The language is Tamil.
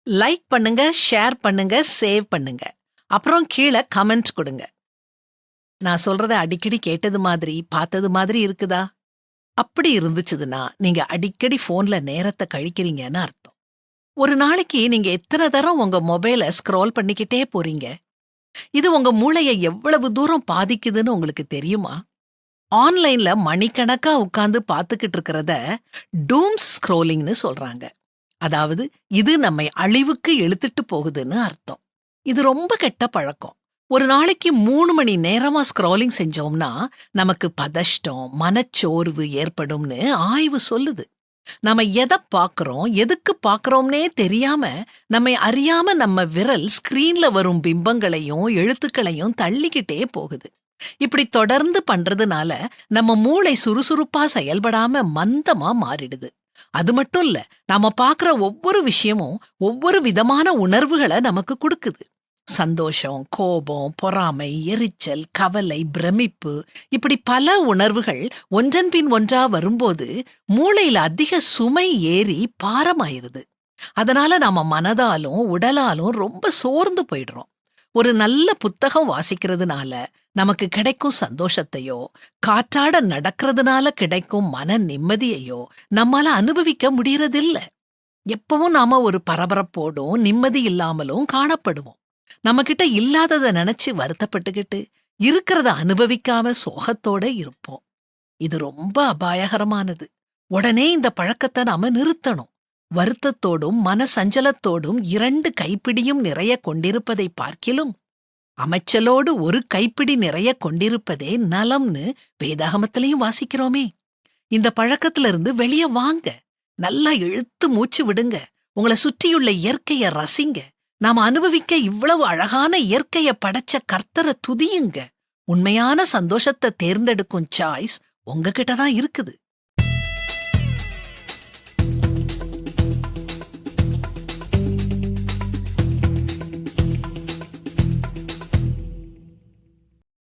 லைக் பண்ணுங்க, ஷேர் பண்ணுங்க, சேவ் பண்ணுங்க. அப்புறம் கீழ கமெண்ட் கொடுங்க. நான் சொல்றத அடிக்கடி கேட்டது மாதிரி, பார்த்தது மாதிரி இருக்குதா? அப்படி இருந்துச்சுதுன்னா, நீங்க அடிக்கடி ஃபோன்ல நேரத்த கழிக்கிறீங்கன்னு அர்த்தம். ஒரு நாளைக்கு நீங்க எத்தன தரம் உங்க மொபைல ஸ்க்ரோல் பண்ணிக்கிட்டே போறீங்க? இது உங்க மூளைய எவ்வளவு தூரம் பாதிக்குதுன்னு உங்களுக்கு தெரியுமா? ஆன்லைன்ல மணிக்கணக்கா உட்கார்ந்து பார்த்துக்கிட்டு இருக்கிறத டூம் ஸ்க்ரோலிங்னு சொல்றாங்க. அதாவது இது நம்மை அழிவுக்கு இழுத்துட்டு போகுதுன்னு அர்த்தம். இது ரொம்ப கெட்ட பழக்கம். ஒரு நாளைக்கு 3 மணி நேரமா ஸ்க்ராலிங் செஞ்சோம்னா நமக்கு பதஷ்டம், மனச்சோர்வு ஏற்படும்னு ஆய்வு சொல்லுது. நாம எத பார்க்கறோம், எதுக்கு பார்க்கறோம்னே தெரியாம, நம்மை அறியாம நம்ம விரல் ஸ்கிரீன்ல வரும் பிம்பங்களையும், எழுத்துக்களையும் தள்ளிக்கிட்டே போகுது. இப்படி தொடர்ந்து பண்றதுனால நம்ம மூளை சுறுசுறுப்பா செயல்படாம மந்தமா மாறிடுது. அது மட்டும் இல்ல, நாம பார்க்கிற ஒவ்வொரு விஷயமும் ஒவ்வொரு விதமான உணர்வுகள நமக்கு குடுக்குது. சந்தோஷம், கோபம், பொறாமை, எரிச்சல், கவலை, பிரமிப்பு இப்படி பல உணர்வுகள் ஒன்றன் பின் ஒன்றா வரும்போது மூளையில அதிக சுமை ஏறி பாரமாயிருது. அதனால நாம மனதாலும் உடலாலும் ரொம்ப சோர்ந்து போயிடுறோம். ஒரு நல்ல புத்தகம் வாசிக்கிறதுனால நமக்கு கிடைக்கும் சந்தோஷத்தையோ, காற்றாட நடக்கிறதுனால கிடைக்கும் மன நிம்மதியையோ நம்மால அனுபவிக்க முடியறதில்ல. எப்பவும் நாம ஒரு பரபரப்போடும் நிம்மதி இல்லாமலும் காணப்படுவோம். நம்மகிட்ட இல்லாதத நினைச்சு வருத்தப்பட்டுக்கிட்டு இருக்கிறத அனுபவிக்காம சோகத்தோட இருப்போம். இது ரொம்ப அபாயகரமானது. உடனே இந்த பழக்கத்தை நாம நிறுத்தணும். வருத்தத்தோடும் மனசஞ்சலத்தோடும் 2 கைப்பிடியும் நிறைய கொண்டிருப்பதை பார்க்கிலும் அமைச்சலோடு ஒரு கைப்பிடி நிறைய கொண்டிருப்பதே நலம்னு வேதாகமத்திலையும் வாசிக்கிறோமே. இந்த பழக்கத்துல இருந்து வெளிய வாங்க. நல்லா இழுத்து மூச்சு விடுங்க. உங்களை சுற்றியுள்ள இயற்கைய ரசிங்க. நாம அனுபவிக்க இவ்வளவு அழகான இயற்கைய படைச்ச கர்த்தரை துதியுங்க. உண்மையான சந்தோஷத்தை தேர்ந்தெடுக்கும் சாய்ஸ் உங்ககிட்ட தான் இருக்குது.